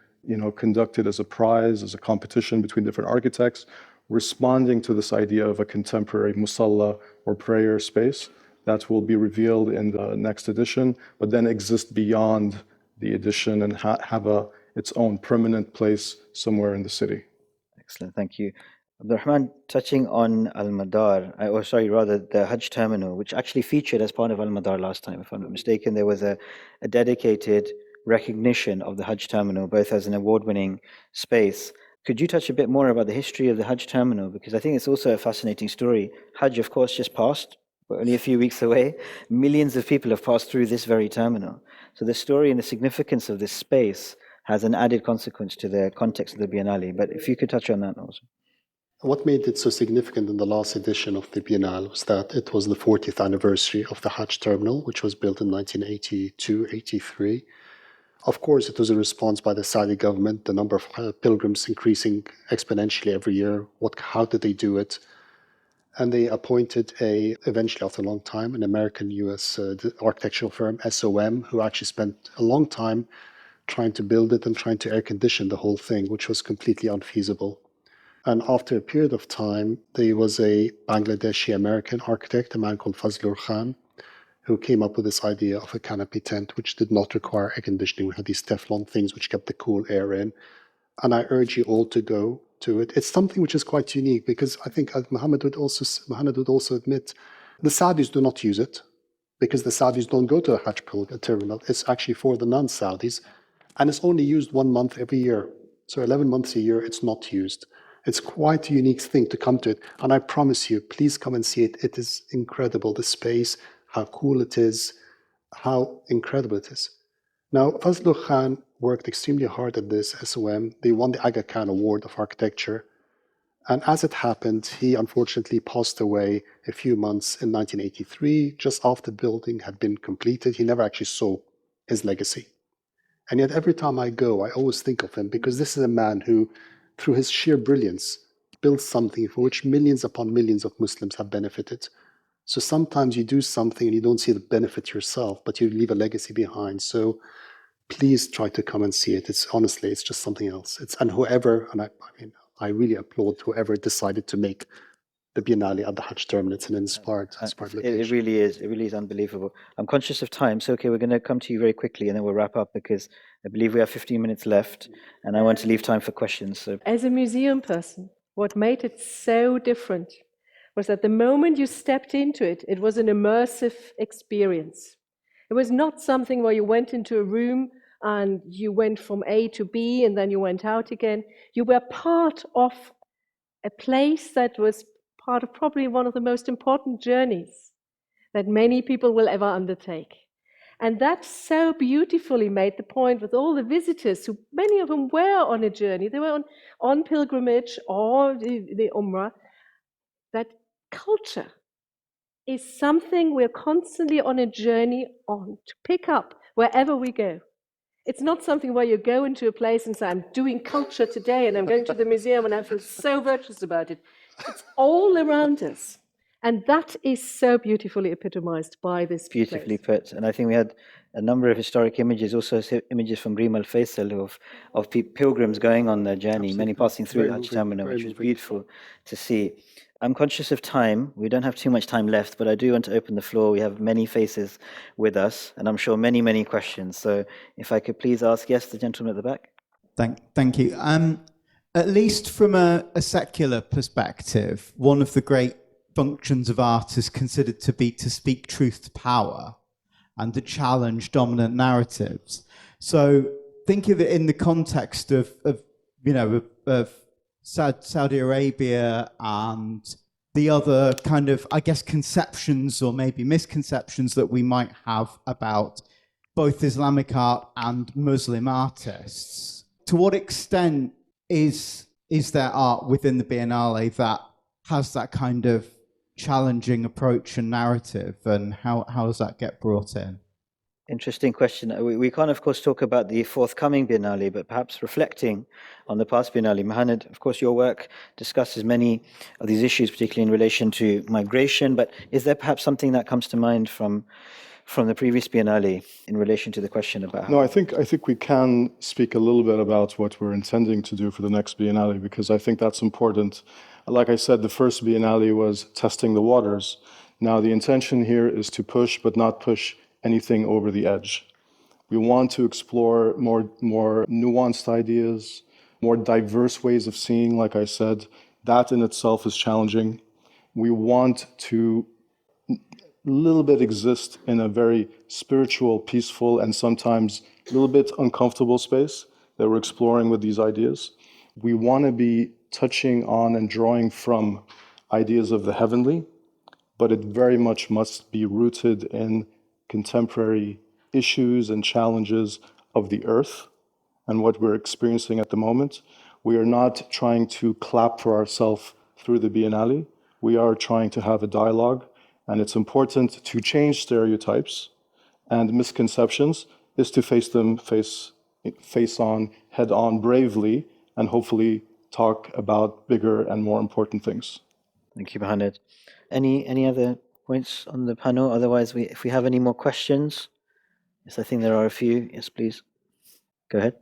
conducted as a prize, as a competition between different architects, responding to this idea of a contemporary musalla or prayer space that will be revealed in the next edition, but then exist beyond the edition and have its own permanent place somewhere in the city. Excellent, thank you. Abdulrahman, touching on Al-Madar, the Hajj terminal, which actually featured as part of Al-Madar last time, if I'm not mistaken, there was a dedicated recognition of the Hajj terminal, both as an award-winning space. Could you touch a bit more about the history of the Hajj terminal? Because I think it's also a fascinating story. Hajj, of course, just passed. We're only a few weeks away. Millions of people have passed through this very terminal. So the story and the significance of this space has an added consequence to the context of the Biennale. But if you could touch on that also. What made it so significant in the last edition of the Biennale was that it was the 40th anniversary of the Hajj terminal, which was built in 1982-83. Of course, it was a response by the Saudi government, the number of pilgrims increasing exponentially every year. How did they do it? And they appointed eventually after a long time, an American-US architectural firm, SOM, who actually spent a long time trying to build it and trying to air condition the whole thing, which was completely unfeasible. And after a period of time, there was a Bangladeshi-American architect, a man called Fazlur Khan, who came up with this idea of a canopy tent, which did not require air conditioning. We had these Teflon things which kept the cool air in. And I urge you all to go to it. It's something which is quite unique because I think Muhannad would also admit the Saudis do not use it because the Saudis don't go to the Hajj terminal. It's actually for the non-Saudis. And it's only used 1 month every year. So 11 months a year, it's not used. It's quite a unique thing to come to it. And I promise you, please come and see it. It is incredible, the space, how cool it is, how incredible it is. Now, Fazlur Khan worked extremely hard at this SOM. They won the Aga Khan Award of Architecture. And as it happened, he unfortunately passed away a few months in 1983, just after the building had been completed. He never actually saw his legacy. And yet every time I go, I always think of him because this is a man who, through his sheer brilliance, built something for which millions upon millions of Muslims have benefited. So sometimes you do something and you don't see the benefit yourself, but you leave a legacy behind. So please try to come and see it. It's honestly, it's just something else. I really applaud whoever decided to make the Biennale at the Hajj terminal. It's an inspired location. It really is. It really is unbelievable. I'm conscious of time, so okay, we're going to come to you very quickly and then we'll wrap up because I believe we have 15 minutes left and I want to leave time for questions. So. As a museum person, what made it so different was that the moment you stepped into it, it was an immersive experience. It was not something where you went into a room and you went from A to B and then you went out again. You were part of a place that was part of probably one of the most important journeys that many people will ever undertake. And that so beautifully made the point with all the visitors, who many of them were on a journey, they were on pilgrimage or the Umrah, that culture is something we're constantly on a journey on to pick up wherever we go. It's not something where you go into a place and say, I'm doing culture today and I'm going to the museum and I feel so virtuous about it. It's all around us. And that is so beautifully epitomized by this Beautifully place. put. And I think we had a number of historic images, also images from Rim Al Faisal of pilgrims going on their journey, many passing through Hajj Terminal, which was beautiful to see. I'm conscious of time. We don't have too much time left, but I do want to open the floor. We have many faces with us, and I'm sure many, many questions. So if I could please ask, yes, the gentleman at the back. Thank you. At least from a secular perspective, one of the great functions of art is considered to be to speak truth to power and to challenge dominant narratives. So think of it in the context of Saudi Arabia and the other kind of, I guess, conceptions or maybe misconceptions that we might have about both Islamic art and Muslim artists. To what extent is there art within the Biennale that has that kind of challenging approach and narrative, and how does that get brought in? Interesting question. We can't, of course, talk about the forthcoming Biennale, but perhaps reflecting on the past Biennale. Muhannad, of course, your work discusses many of these issues, particularly in relation to migration, but is there perhaps something that comes to mind from the previous Biennale in relation to the question about how... No, I think we can speak a little bit about what we're intending to do for the next Biennale, because I think that's important. Like I said, the first Biennale was testing the waters. Now, the intention here is to push, but not push anything over the edge. We want to explore more nuanced ideas, more diverse ways of seeing, like I said. That in itself is challenging. We want to a little bit exist in a very spiritual, peaceful, and sometimes a little bit uncomfortable space that we're exploring with these ideas. We want to be touching on and drawing from ideas of the heavenly, but it very much must be rooted in contemporary issues and challenges of the earth and what we're experiencing at the moment. We are not trying to clap for ourselves through the Biennale. We are trying to have a dialogue, and it's important to change stereotypes and misconceptions, is to face them face on, head on bravely, and hopefully talk about bigger and more important things. Thank you, Muhannad. Any other points on the panel? Otherwise, if we have any more questions, yes, I think there are a few. Yes, please. Go ahead.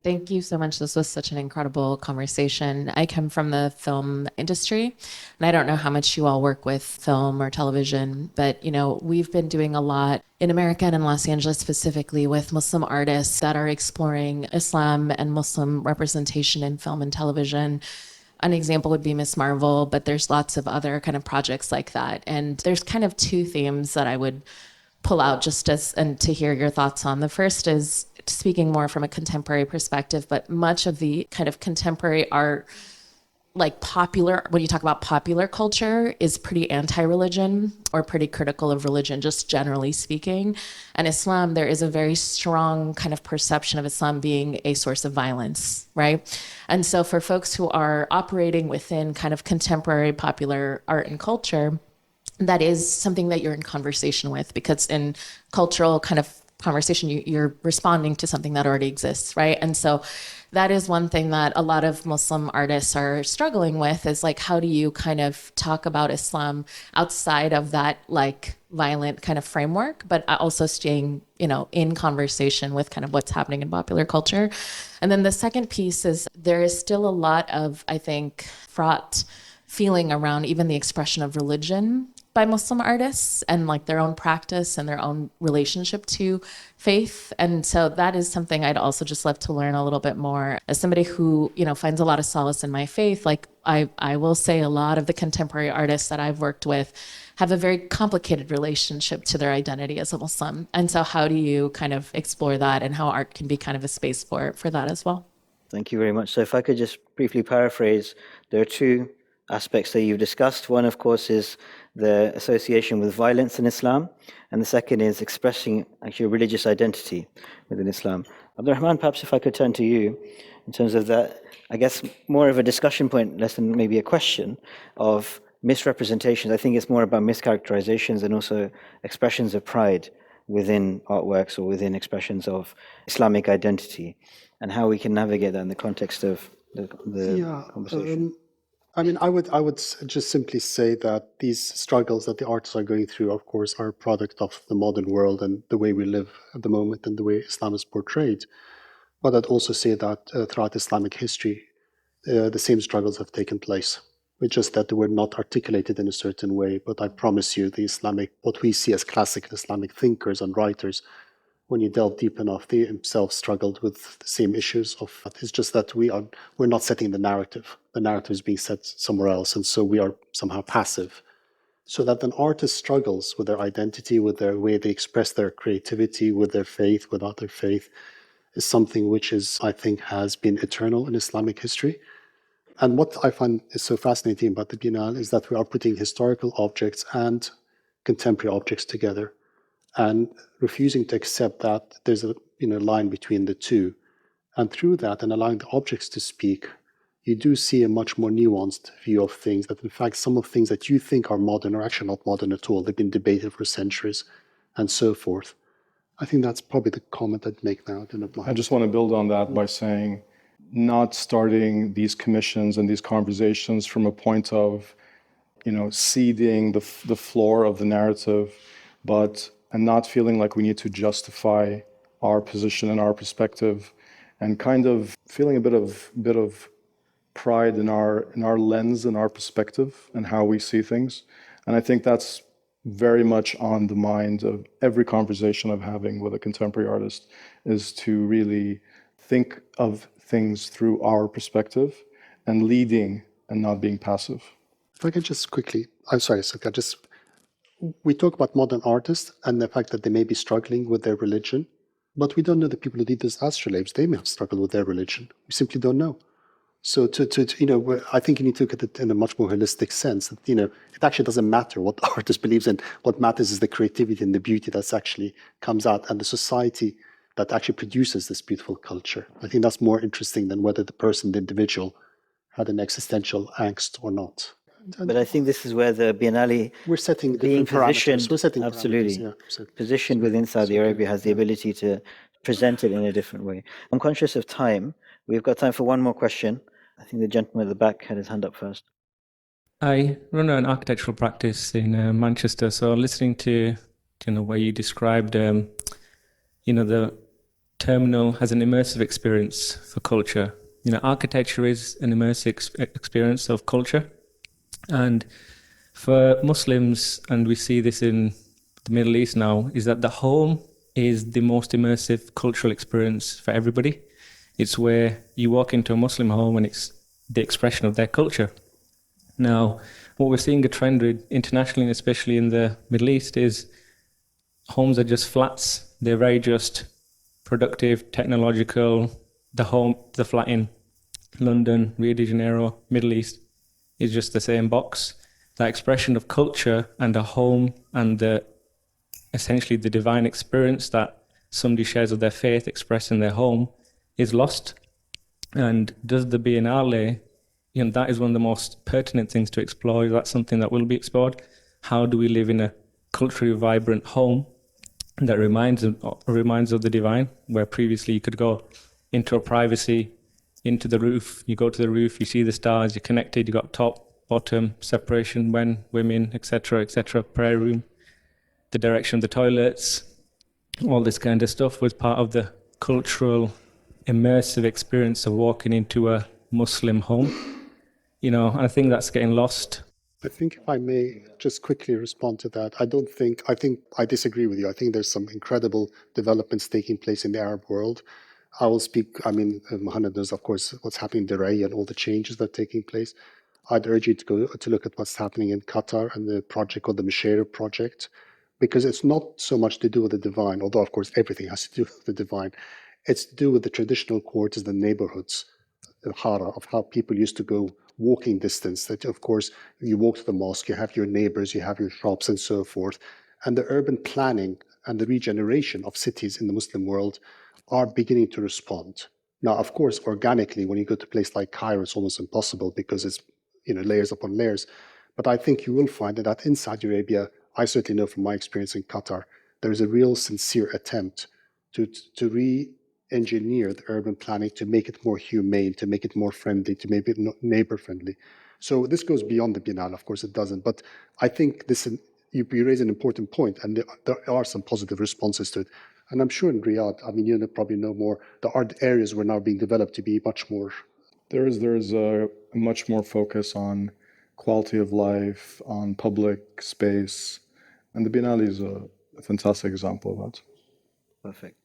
Thank you so much. This was such an incredible conversation. I come from the film industry, and I don't know how much you all work with film or television, but we've been doing a lot in America and in Los Angeles specifically with Muslim artists that are exploring Islam and Muslim representation in film and television. An example would be Miss Marvel, but there's lots of other kind of projects like that. And there's kind of two themes that I would pull out and to hear your thoughts on. The first is speaking more from a contemporary perspective, but much of the kind of contemporary art, like when you talk about popular culture, is pretty anti-religion or pretty critical of religion, just generally speaking. And Islam, there is a very strong kind of perception of Islam being a source of violence, right? And so for folks who are operating within kind of contemporary popular art and culture, that is something that you're in conversation with, because in cultural kind of conversation, you're responding to something that already exists, right? And so that is one thing that a lot of Muslim artists are struggling with, is like, how do you kind of talk about Islam outside of that like violent kind of framework, but also staying, in conversation with kind of what's happening in popular culture. And then the second piece is there is still a lot of, I think, fraught feeling around even the expression of religion by Muslim artists and like their own practice and their own relationship to faith. And so that is something I'd also just love to learn a little bit more. As somebody who, finds a lot of solace in my faith, like I will say a lot of the contemporary artists that I've worked with have a very complicated relationship to their identity as a Muslim. And so how do you kind of explore that, and how art can be kind of a space for that as well? Thank you very much. So if I could just briefly paraphrase, there are two aspects that you've discussed. One, of course, is the association with violence in Islam, and the second is expressing actually a religious identity within Islam. Abdulrahman, perhaps if I could turn to you in terms of that, I guess more of a discussion point, less than maybe a question, of misrepresentations. I think it's more about mischaracterizations and also expressions of pride within artworks or within expressions of Islamic identity, and how we can navigate that in the context of the conversation. I would just simply say that these struggles that the artists are going through, of course, are a product of the modern world and the way we live at the moment and the way Islam is portrayed. But I'd also say that throughout Islamic history, the same struggles have taken place. It's just that they were not articulated in a certain way. But I promise you, what we see as classical Islamic thinkers and writers, when you delve deep enough, they themselves struggled with the same issues. It's just that we're not setting the narrative. The narrative is being set somewhere else, and so we are somehow passive. So that an artist struggles with their identity, with their way they express their creativity, with their faith, without their faith, is something which I think, has been eternal in Islamic history. And what I find is so fascinating about the Biennale is that we are putting historical objects and contemporary objects together, and refusing to accept that there's a line between the two. And through that, and allowing the objects to speak, you do see a much more nuanced view of things, that in fact some of things that you think are modern are actually not modern at all. They've been debated for centuries and so forth. I think that's probably the comment I'd make now. I just want to build on that by saying, not starting these commissions and these conversations from a point of, ceding the floor of the narrative, and not feeling like we need to justify our position and our perspective, and kind of feeling a bit of pride in our lens and our perspective and how we see things. And I think that's very much on the mind of every conversation I'm having with a contemporary artist, is to really think of things through our perspective and leading and not being passive. If I could just quickly, I'm sorry, Silke, we talk about modern artists and the fact that they may be struggling with their religion, but we don't know the people who did those astrolabes. They may have struggled with their religion. We simply don't know. So I think you need to look at it in a much more holistic sense. That, it actually doesn't matter what the artist believes in. What matters is the creativity and the beauty that's actually comes out, and the society that actually produces this beautiful culture. I think that's more interesting than whether the person, the individual, had an existential angst or not. But I think this is where the Biennale, we're setting being different positioned, parameters. We're setting absolutely, positioned within Saudi Arabia, has the ability to present it in a different way. I'm conscious of time. We've got time for one more question. I think the gentleman at the back had his hand up first. I run an architectural practice in Manchester, so listening to where you described, the terminal as an immersive experience for culture. Architecture is an immersive experience of culture, and for Muslims, and we see this in the Middle East now, is that the home is the most immersive cultural experience for everybody. It's where you walk into a Muslim home and it's the expression of their culture. Now, what we're seeing a trend with internationally, especially in the Middle East, is homes are just flats. They're very just productive, technological. The flat in London, Rio de Janeiro, Middle East is just the same box. That expression of culture and a home and essentially the divine experience that somebody shares of their faith expressed in their home is lost. And does the Biennale, that is one of the most pertinent things to explore. That's something that will be explored. How do we live in a culturally vibrant home that reminds of the divine, where previously you could go into a privacy, into the roof, you go to the roof, you see the stars, you're connected, you got top, bottom, separation, men, women, etc., prayer room, the direction of the toilets, all this kind of stuff was part of the cultural immersive experience of walking into a Muslim home. And I think that's getting lost. I think if I may just quickly respond to that, I think I disagree with you. I think there's some incredible developments taking place in the Arab world. I will speak, Muhannad knows, of course, what's happening in Riyadh and all the changes that are taking place. I'd urge you to look at what's happening in Qatar and the project called the Mushair project, because it's not so much to do with the divine, although of course everything has to do with the divine. It's to do with the traditional quarters, the neighborhoods, the hara, of how people used to go walking distance, that of course you walk to the mosque, you have your neighbors, you have your shops and so forth. And the urban planning and the regeneration of cities in the Muslim world are beginning to respond. Now, of course, organically, when you go to a place like Cairo, it's almost impossible because it's layers upon layers. But I think you will find that in Saudi Arabia, I certainly know from my experience in Qatar, there is a real sincere attempt to re-engineer the urban planning to make it more humane, to make it more friendly, to make it neighbor-friendly. So this goes beyond the Biennale, of course it doesn't. But I think you raise an important point, and there are some positive responses to it. And I'm sure in Riyadh, you probably know more, there are areas where now being developed to be much more. There is a much more focus on quality of life, on public space, and the Biennale is a fantastic example of that. Perfect.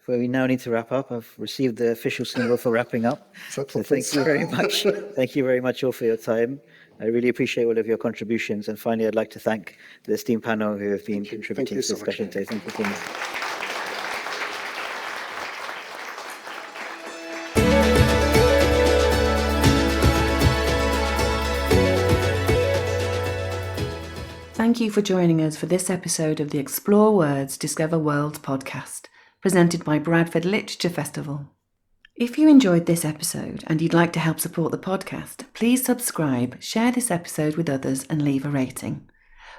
Well, we now need to wrap up. I've received the official symbol for wrapping up. So thank you very much. Thank you very much all for your time. I really appreciate all of your contributions. And finally, I'd like to thank the esteemed panel who have been contributing to the discussion today. Thank you so much. Thank you for joining us for this episode of the Explore Words, Discover Worlds podcast, presented by Bradford Literature Festival. If you enjoyed this episode and you'd like to help support the podcast, please subscribe, share this episode with others and leave a rating.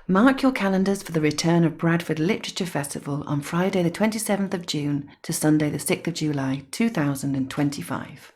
Mark your calendars for the return of Bradford Literature Festival on Friday the 27th of June to Sunday the 6th of July 2025.